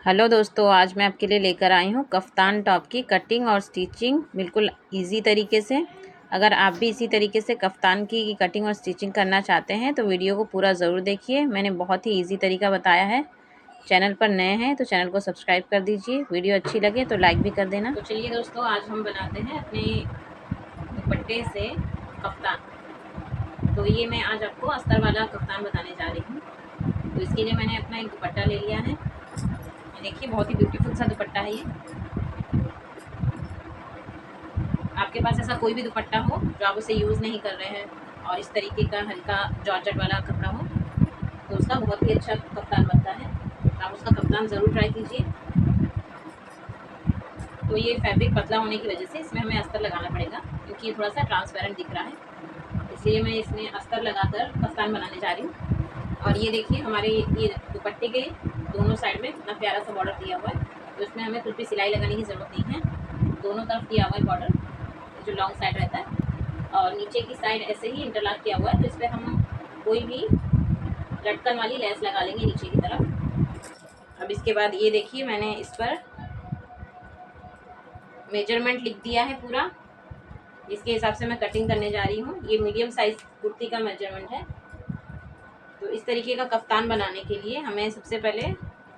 Hello दोस्तों, आज मैं आपके लिए लेकर आई हूँ कफ्तान टॉप की कटिंग और स्टिचिंग बिल्कुल इजी तरीके से। अगर आप भी इसी तरीके से कफ्तान की कटिंग और स्टिचिंग करना चाहते हैं तो वीडियो को पूरा ज़रूर देखिए। मैंने बहुत ही इजी तरीका बताया है। चैनल पर नए हैं तो चैनल को सब्सक्राइब कर दीजिए। वीडियो अच्छी लगे तो लाइक भी कर देना। तो चलिए दोस्तों, आज हम बनाते हैं अपने दुपट्टे से कफ्तान। तो ये मैं आज आपको अस्तर वाला कफ्तान बताने जा रही हूँ। तो इसके लिए मैंने अपना एक दुपट्टा ले लिया है। देखिए, बहुत ही ब्यूटीफुल सा दुपट्टा है ये। आपके पास ऐसा कोई भी दुपट्टा हो जो आप उसे यूज़ नहीं कर रहे हैं और इस तरीके का हल्का जॉर्जेट वाला कपड़ा हो तो उसका बहुत ही अच्छा कफ्तान बनता है। आप उसका कफ्तान ज़रूर ट्राई कीजिए। तो ये फैब्रिक पतला होने की वजह से इसमें हमें अस्तर लगाना पड़ेगा, क्योंकि ये थोड़ा सा ट्रांसपेरेंट दिख रहा है, इसलिए मैं इसमें अस्तर लगाकर कफ्तान बनाने जा रही हूँ। और ये देखिए, हमारे ये दुपट्टे के दोनों साइड में कितना प्यारा सा बॉर्डर दिया हुआ है। तो इसमें हमें कुछ भी सिलाई लगाने की ज़रूरत नहीं है। दोनों तरफ दिया हुआ है बॉर्डर, जो लॉन्ग साइड रहता है, और नीचे की साइड ऐसे ही इंटरलॉक किया हुआ है। तो इस पर हम कोई भी लटकन वाली लेस लगा लेंगे नीचे की तरफ। अब इसके बाद ये देखिए, मैंने इस पर मेजरमेंट लिख दिया है पूरा, जिसके हिसाब से मैं कटिंग करने जा रही हूँ। ये मीडियम साइज कुर्ती का मेजरमेंट है। तो इस तरीके का कफ्तान बनाने के लिए हमें सबसे पहले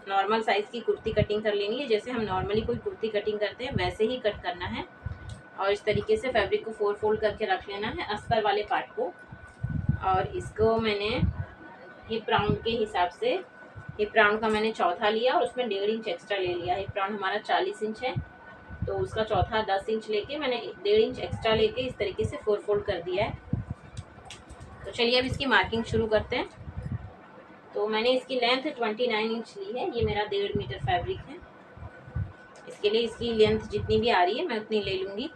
नॉर्मल साइज़ की कुर्ती कटिंग कर लेनी है। जैसे हम नॉर्मली कोई कुर्ती कटिंग करते हैं वैसे ही कट करना है, और इस तरीके से फैब्रिक को फोल्ड करके रख लेना है अस्तर वाले पार्ट को। और इसको मैंने हिप राउंड के हिसाब से, हिप राउंड का मैंने चौथा लिया और उसमें 1.5 इंच एक्स्ट्रा ले लिया। हिप राउंड हमारा 40 इंच है, तो उसका चौथा 10 इंच लेके मैंने 1.5 इंच एक्स्ट्रा लेके इस तरीके से फोल्ड कर दिया है। तो चलिए अब इसकी मार्किंग शुरू करते हैं। तो मैंने इसकी लेंथ 29 इंच ली है। ये मेरा 1.5 मीटर फैब्रिक है। इसके लिए इसकी लेंथ जितनी भी आ रही है मैं उतनी ले लूँगी।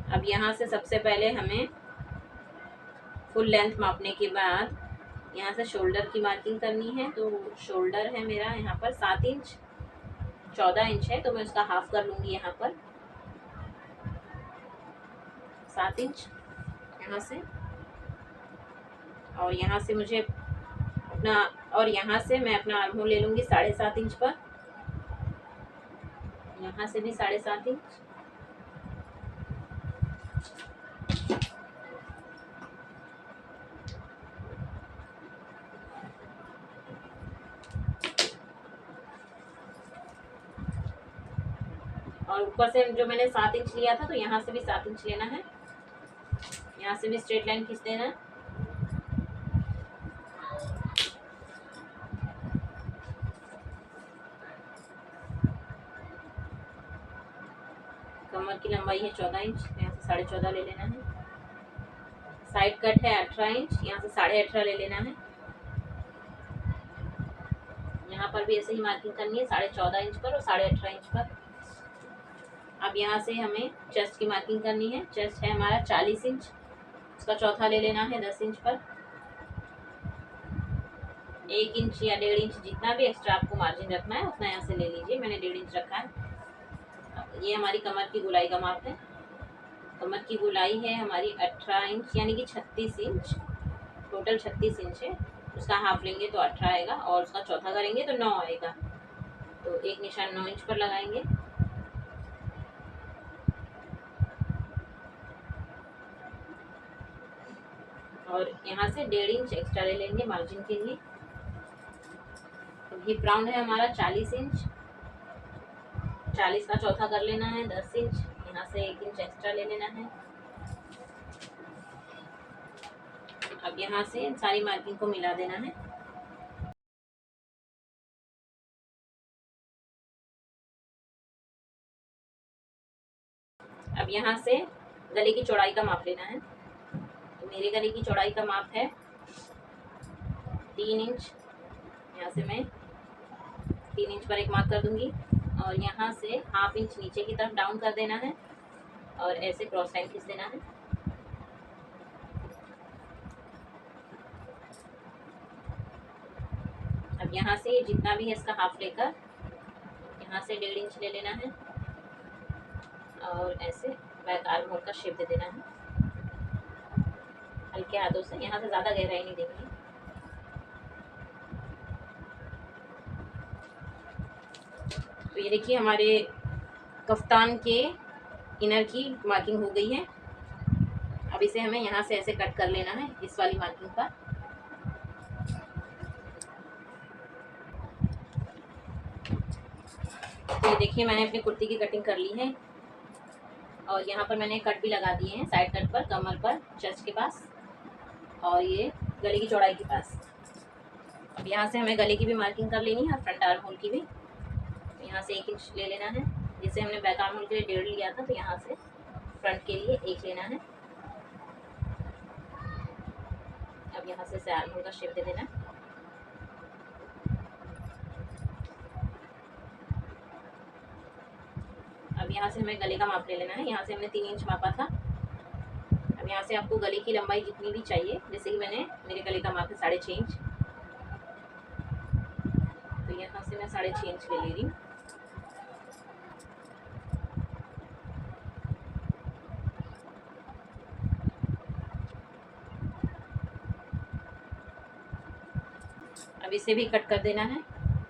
अब यहाँ से सबसे पहले हमें फुल लेंथ मापने के बाद यहाँ से शोल्डर की मार्किंग करनी है। तो शोल्डर है मेरा यहाँ पर 7 इंच, 14 इंच है, तो मैं उसका हाफ कर लूँगी यहाँ पर 7 इंच यहाँ से। और यहाँ से मुझे अपना, और यहाँ से मैं अपना आर्म होल ले लूँगी 7.5 इंच पर। यहाँ से भी 7.5 इंच। और ऊपर से जो मैंने 7 इंच लिया था, तो यहाँ से भी 7 इंच लेना है। यहाँ से भी स्ट्रेट लाइन खींच देना है। कमर की लंबाई है 14 इंच, यहाँ से 14.5 ले लेना है। साइड कट है 18 इंच, यहाँ से 18.5 ले लेना है। यहाँ पर भी ऐसे ही मार्किंग करनी है 14.5 इंच पर और 18.5 इंच पर। अब यहाँ से हमें चेस्ट की मार्किंग करनी है। चेस्ट है हमारा 40 इंच, उसका चौथा ले लेना है 10 इंच पर। 1 इंच या 1.5 इंच जितना भी एक्स्ट्रा आपको मार्जिन रखना है उतना यहाँ से ले लीजिए। मैंने 1.5 इंच रखा है। ये हमारी कमर की गोलाई का माप है। कमर की गोलाई है हमारी 18 इंच, यानी कि 36 इंच। टोटल 36 इंच है। उसका हाफ लेंगे तो 18 आएगा, और उसका चौथा करेंगे तो 9 आएगा। तो एक निशान 9 इंच पर लगाएंगे। और यहाँ से 1.5 इंच एक्स्ट्रा ले लेंगे मार्जिन के लिए। हिप राउंड है हमारा 40 इंच, 40 का चौथा कर लेना है 10 इंच। यहाँ से 1 इंच एक्स्ट्रा ले लेना है। अब यहाँ से सारी मार्किंग को मिला देना है। अब यहाँ से गले की चौड़ाई का माप लेना है। तो मेरे गले की चौड़ाई का माप है 3 इंच। यहाँ से मैं 3 इंच पर एक मार्क कर दूंगी, और यहाँ से हाफ इंच नीचे की तरफ डाउन कर देना है और ऐसे क्रॉस लाइन खींच देना है। अब यहाँ से जितना भी है इसका हाफ लेकर यहाँ से 1.5 इंच ले लेना है और ऐसे बैक आर्म होल का शेप दे देना है हल्के हाथों से। यहाँ से ज़्यादा गहराई नहीं देनी है। तो ये देखिए हमारे कफ्तान के इनर की मार्किंग हो गई है। अब इसे हमें यहाँ से ऐसे कट कर लेना है इस वाली मार्किंग पर। तो ये देखिए मैंने अपनी कुर्ती की कटिंग कर ली है और यहाँ पर मैंने कट भी लगा दिए हैं, साइड कट पर, कमर पर, चेस्ट के पास और ये गले की चौड़ाई के पास। अब यहाँ से हमें गले की भी मार्किंग कर लेनी है और फ्रंट आर्म होल की भी। तो यहाँ से 1 इंच ले लेना है, जैसे हमने बैक आर्म होल के लिए 1.5 लिया था, तो यहाँ से फ्रंट के लिए 1 लेना है। अब यहाँ से आर्म होल का शेप दे देना है। अब यहाँ से हमें गले का माप ले लेना है। यहाँ से हमने 3 इंच मापा था। अब यहाँ से आपको गले की लंबाई जितनी भी चाहिए, जैसे कि मेरे गले का माप है 6.5 इंच, तो यहाँ से मैं 6.5 इंच ले रही हूँ। अब इसे भी कट कर देना है।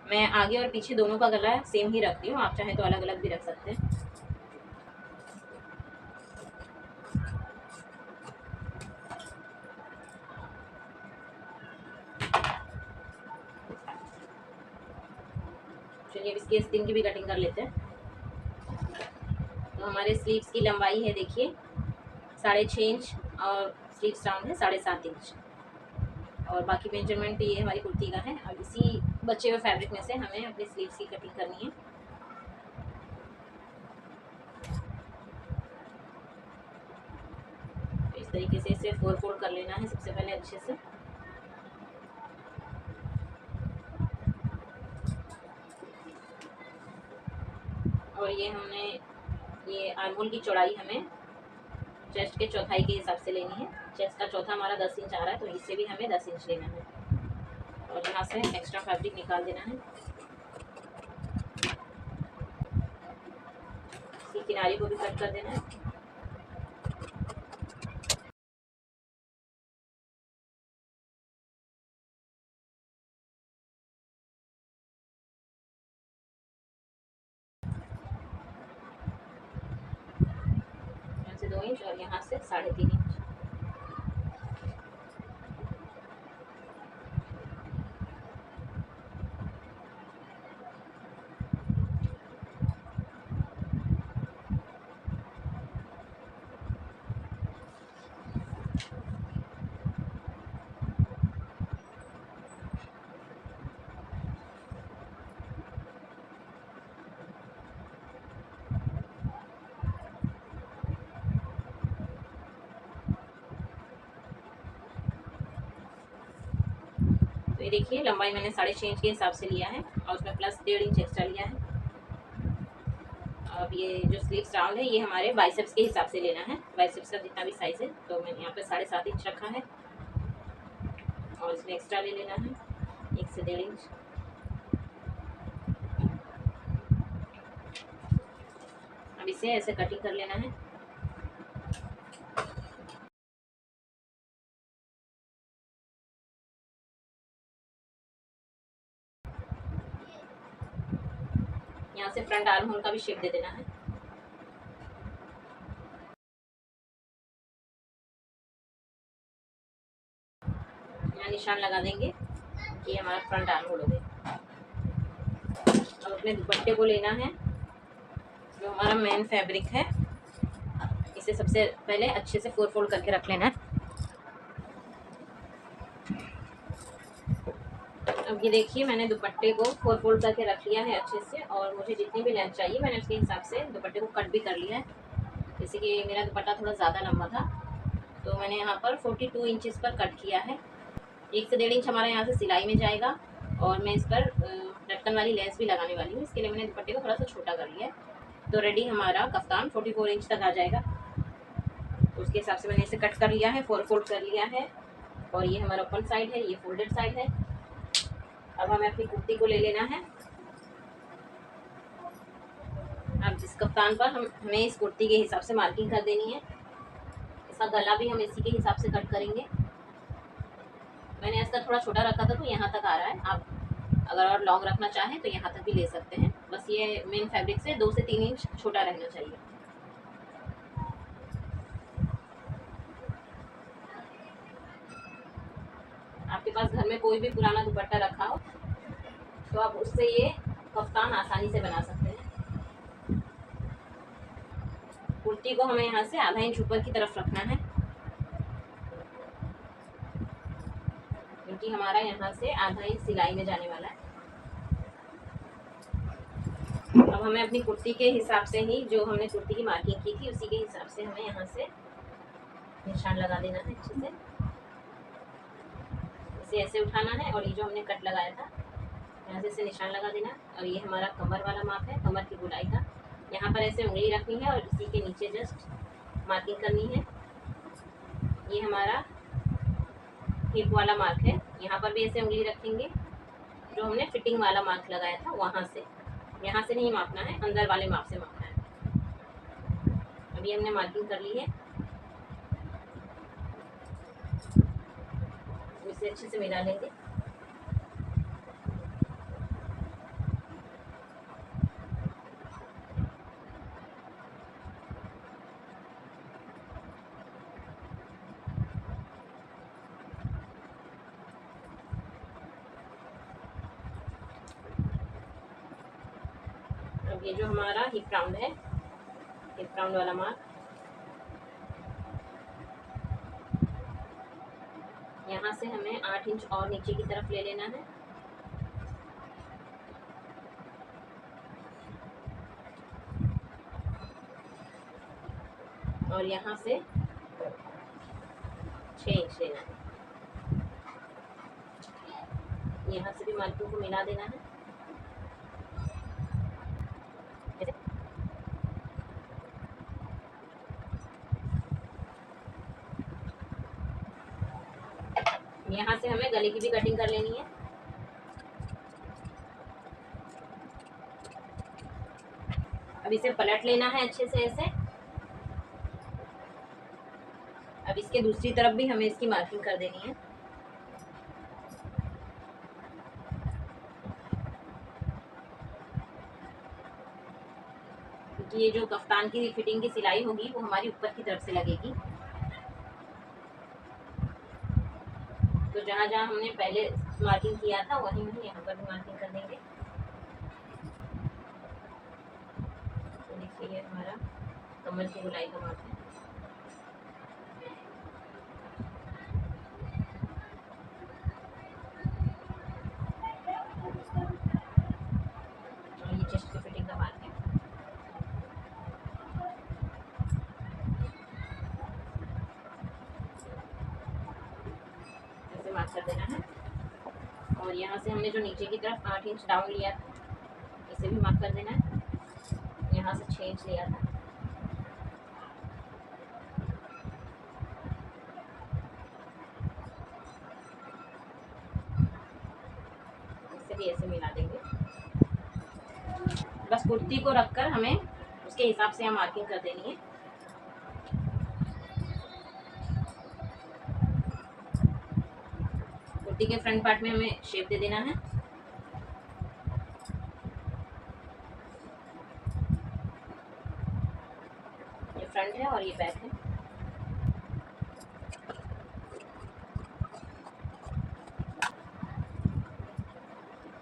मैं आगे और पीछे दोनों का गला सेम ही रखती हूँ, आप चाहें तो अलग अलग भी रख सकते हैं। चलिए अब इसकी स्किन की भी कटिंग कर लेते हैं। तो हमारे स्लीव्स की लंबाई है देखिए 6.5 इंच और स्लीव्स राउंड है 7.5 इंच और बाकी मेजरमेंट ये हमारी कुर्ती का है। अब इसी बचे हुए फैब्रिक में से हमें अपने स्लीव्स की कटिंग करनी है। तो इस तरीके से इसे 4 फोल्ड कर लेना है सबसे पहले अच्छे से। और ये आर्म होल की चौड़ाई हमें चेस्ट के चौथाई के हिसाब से लेनी है। चेस्ट का चौथा हमारा 10 इंच आ रहा है, तो इससे भी हमें 10 इंच लेना है और यहाँ से एक्स्ट्रा फैब्रिक निकाल देना है। इसकी किनारे को भी कट कर देना है। यहाँ से 2 इंच और यहाँ से 3.5 इंच। तो ये देखिए लंबाई मैंने 6.5 इंच के हिसाब से लिया है और उसमें प्लस 1.5 इंच एक्स्ट्रा लिया है। अब ये जो स्लीव्स राउंड है ये हमारे बाइसेप्स के हिसाब से लेना है, बाइसेप्स का जितना भी साइज है। तो मैंने यहाँ पे 7.5 इंच रखा है और इसमें एक्स्ट्रा ले लेना है 1 से 1.5 इंच। अब इसे ऐसे कटिंग कर लेना है। यहाँ से फ्रंट आर्म होल का भी शेप दे देना है। यहाँ निशान लगा देंगे कि ये हमारा फ्रंट आर्म होल हो गया। अब अपने दुपट्टे को लेना है, जो हमारा मेन फैब्रिक है, इसे सबसे पहले अच्छे से 4 फोल्ड करके रख लेना है। अब ये देखिए मैंने दुपट्टे को 4 फोल्ड करके रख लिया है अच्छे से और मुझे जितनी भी लेंथ चाहिए मैंने उसके हिसाब से दुपट्टे को कट भी कर लिया है। जैसे कि मेरा दुपट्टा थोड़ा ज़्यादा लंबा था तो मैंने यहाँ पर 42 इंचेस पर कट किया है। 1 से 1.5 इंच हमारा यहाँ से सिलाई में जाएगा और मैं इस पर लटकन वाली लेस भी लगाने वाली हूँ, इसके लिए मैंने दुपट्टे को थोड़ा सा छोटा कर लिया है। तो रेडी हमारा कफ्तान 44 इंच तक आ जाएगा। तो उसके हिसाब से मैंने इसे कट कर लिया है, 4 फोल्ड कर लिया है और ये हमारा ओपन साइड है, ये फोल्डेड साइड है। अब हमें अपनी कुर्ती को ले लेना है। अब इस कप्तान पर हमें इस कुर्ती के हिसाब से मार्किंग कर देनी है। इसका गला भी हम इसी के हिसाब से कट करेंगे। मैंने इसका थोड़ा छोटा रखा था तो यहाँ तक आ रहा है, आप अगर और लॉन्ग रखना चाहें तो यहाँ तक भी ले सकते हैं। बस ये मेन फैब्रिक से 2 से 3 इंच छोटा रहना चाहिए। आपके पास घर में कोई भी पुराना दुपट्टा रखा हो तो आप उससे ये कफ्तान आसानी से बना सकते हैं। कुर्ती को हमें यहाँ से आधा इंच ऊपर की तरफ रखना है, क्योंकि हमारा यहाँ से आधा इंच सिलाई में जाने वाला है। अब हमें अपनी कुर्ती के हिसाब से ही, जो हमने कुर्ती की मार्किंग की थी उसी के हिसाब से हमें यहाँ से निशान लगा देना है। अच्छे से इसे ऐसे उठाना है और ये जो हमने कट लगाया था यहाँ से इसे निशान लगा देना। और ये हमारा कमर वाला माप है, कमर की गोलाई का। यहाँ पर ऐसे उंगली रखनी है और इसी के नीचे जस्ट मार्किंग करनी है। ये हमारा हिप वाला मार्क है, यहाँ पर भी ऐसे उंगली रखेंगे। जो हमने फिटिंग वाला मार्क लगाया था वहाँ से, यहाँ से नहीं मापना है, अंदर वाले माप से मापना है। अभी हमने मार्किंग कर ली है, इसे अच्छे से मिला लेंगे। अब ये जो हमारा हिप राउंड है, हिप राउंड वाला मार्क, यहाँ से हमें 8 इंच और नीचे की तरफ ले लेना है। और यहाँ से 6 इंच लेना है। यहाँ से भी मार्किंग को मिला देना है। यहाँ से हमें गले की भी कटिंग कर लेनी है। अब इसे पलट लेना है अच्छे से ऐसे। अब इसके दूसरी तरफ भी हमें इसकी मार्किंग कर देनी है। क्योंकि ये जो कफ्तान की फिटिंग की सिलाई होगी वो हमारी ऊपर की तरफ से लगेगी। तो जहाँ जहाँ हमने पहले मार्किंग किया था वहीं वहीं यहाँ पर भी मार्किंग कर देंगे। तो देखिए ये हमारा कमर की गोलाई का माप है। और ये चेस्ट की फिटिंग का मार्क है। ऐसे मार्क कर देना है। और यहाँ से हमने जो नीचे की तरफ 8 इंच डाउन लिया था इसे भी मार्क कर देना है। यहाँ से 6 इंच लिया था, इसे भी ऐसे मिला देंगे। बस कुर्ती को रखकर हमें उसके हिसाब से यहाँ मार्किंग कर देनी है। कुर्ती के फ्रंट पार्ट में हमें शेप दे देना है। ये फ्रंट है और ये बैक है।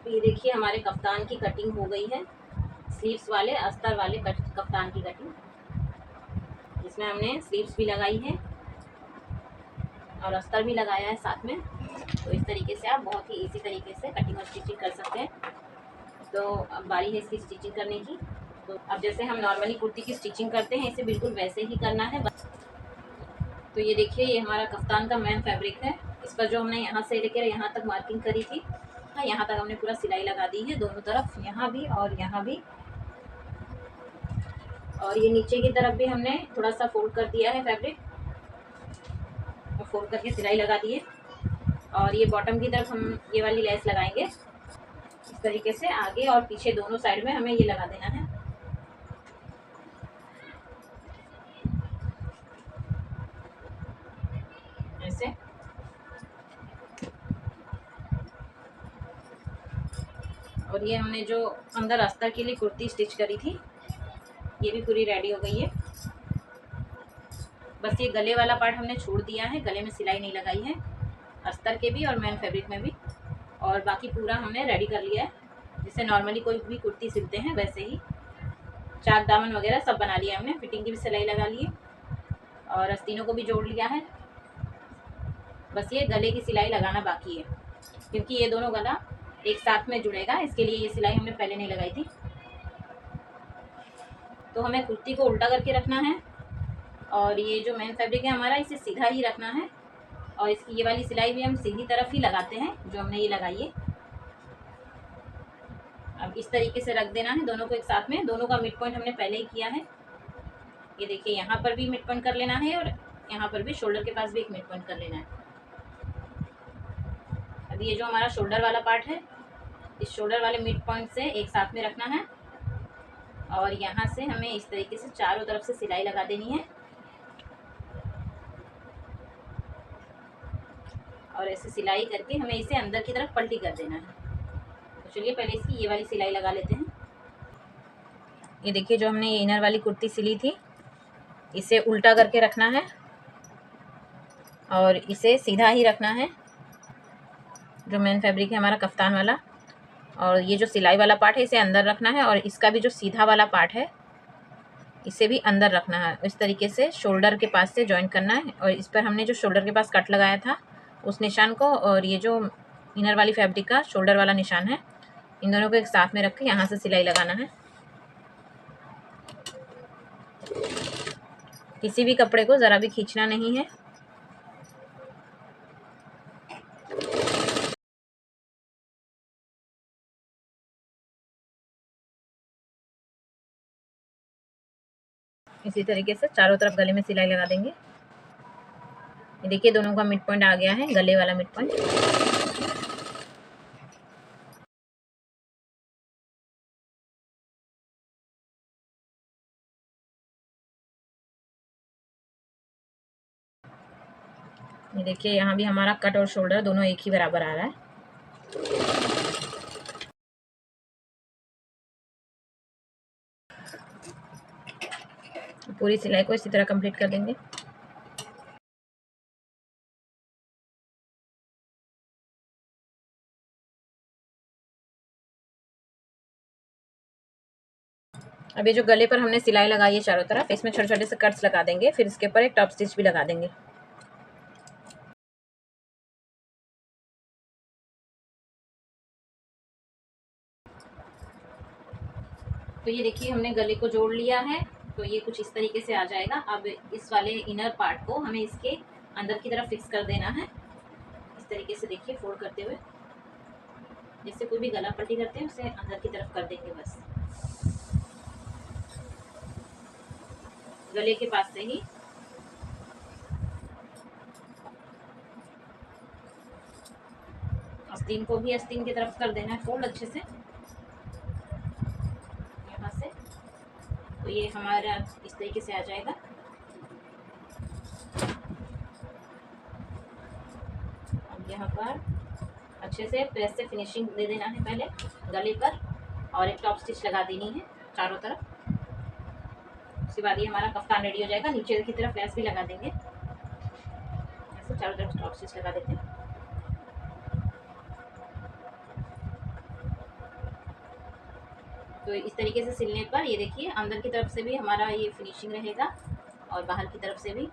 तो ये देखिए हमारे कफ्तान की कटिंग हो गई है, स्लीव्स वाले अस्तर वाले कफ्तान की कटिंग, जिसमें हमने स्लीव्स भी लगाई है और अस्तर भी लगाया है साथ में। तो इस तरीके से आप बहुत ही इजी तरीके से कटिंग और स्टिचिंग कर सकते हैं। तो अब बारी है इसकी स्टिचिंग करने की। तो अब जैसे हम नॉर्मली कुर्ती की स्टिचिंग करते हैं इसे बिल्कुल वैसे ही करना है। तो ये देखिए ये हमारा कफ्तान का मेन फैब्रिक है। इस पर जो हमने यहाँ से लेकर यहाँ तक मार्किंग करी थी, यहाँ तक हमने पूरा सिलाई लगा दी है दोनों तरफ, यहाँ भी और यहाँ भी। और ये नीचे की तरफ भी हमने थोड़ा सा फोल्ड कर दिया है फैब्रिक, और फोल्ड करके सिलाई लगा दी है। और ये बॉटम की तरफ हम ये वाली लेस लगाएंगे। इस तरीके से आगे और पीछे दोनों साइड में हमें ये लगा देना है। ऐसे और ये हमने जो अंदर अस्तर के लिए कुर्ती स्टिच करी थी ये भी पूरी रेडी हो गई है। बस ये गले वाला पार्ट हमने छोड़ दिया है, गले में सिलाई नहीं लगाई है अस्तर के भी और मेन फैब्रिक में भी, और बाकी पूरा हमने रेडी कर लिया है जिसे नॉर्मली कोई भी कुर्ती सिलते हैं वैसे ही। चाक दामन वगैरह सब बना लिया हमने, फिटिंग की भी सिलाई लगा ली है और आस्तीनों को भी जोड़ लिया है। बस ये गले की सिलाई लगाना बाकी है क्योंकि ये दोनों गला एक साथ में जुड़ेगा, इसके लिए ये सिलाई हमने पहले नहीं लगाई थी। तो हमें कुर्ती को उल्टा करके रखना है और ये जो मेन फैब्रिक है हमारा इसे सीधा ही रखना है और इसकी ये वाली सिलाई भी हम सीधी तरफ ही लगाते हैं जो हमने ये लगाई है। अब इस तरीके से रख देना है दोनों को एक साथ में। दोनों का मिड पॉइंट हमने पहले ही किया है, ये देखिए यहाँ पर भी मिड पॉइंट कर लेना है और यहाँ पर भी शोल्डर के पास भी एक मिड पॉइंट कर लेना है। अब ये जो हमारा शोल्डर वाला पार्ट है इस शोल्डर वाले मिड पॉइंट से एक साथ में रखना है और यहाँ से हमें इस तरीके से चारों तरफ से सिलाई लगा देनी है और ऐसे सिलाई करके हमें इसे अंदर की तरफ पलटी कर देना है। तो चलिए पहले इसकी ये वाली सिलाई लगा लेते हैं। ये देखिए जो हमने ये इनर वाली कुर्ती सिली थी इसे उल्टा करके रखना है और इसे सीधा ही रखना है जो मेन फैब्रिक है हमारा कफ्तान वाला, और ये जो सिलाई वाला पार्ट है इसे अंदर रखना है और इसका भी जो सीधा वाला पार्ट है इसे भी अंदर रखना है। इस तरीके से शोल्डर के पास से जॉइन करना है और इस पर हमने जो शोल्डर के पास कट लगाया था उस निशान को और ये जो इनर वाली फैब्रिक का शोल्डर वाला निशान है इन दोनों को एक साथ में रख के यहाँ से सिलाई लगाना है। किसी भी कपड़े को ज़रा भी खींचना नहीं है। इसी तरीके से चारों तरफ गले में सिलाई लगा देंगे। ये देखिए दोनों का मिड पॉइंट आ गया है, गले वाला मिड पॉइंट। ये देखिए यहाँ भी हमारा कट और शोल्डर दोनों एक ही बराबर आ रहा है। पूरी सिलाई को इसी तरह कंप्लीट कर देंगे। अब ये जो गले पर हमने सिलाई लगाई है चारों तरफ इसमें छोटे छोटे से कट्स लगा देंगे, फिर इसके ऊपर एक टॉप स्टिच भी लगा देंगे। तो ये देखिए हमने गले को जोड़ लिया है, तो ये कुछ इस तरीके से आ जाएगा। अब इस वाले इनर पार्ट को हमें इसके अंदर की तरफ फिक्स कर देना है। इस तरीके से देखिए फोल्ड करते हुए, जैसे कोई भी गला पट्टी करते हैं उसे अंदर की तरफ कर देंगे बस गले के पास से ही। आस्तीन को भी आस्तीन की तरफ कर देना है फोल्ड अच्छे से यहाँ से, तो ये हमारा इस तरीके से आ जाएगा। अब यहाँ पर अच्छे से प्रेस से फिनिशिंग दे देना है पहले गले पर और एक टॉप स्टिच लगा देनी है चारों तरफ। उसके बाद ये हमारा कफ्तान रेडी हो जाएगा। नीचे की तरफ लेस भी लगा देंगे, ऐसे चारों तरफ टॉप स्टिच लगा देते हैं। तो इस तरीके से सिलने पर ये देखिए अंदर की तरफ से भी हमारा ये फिनिशिंग रहेगा और बाहर की तरफ से भी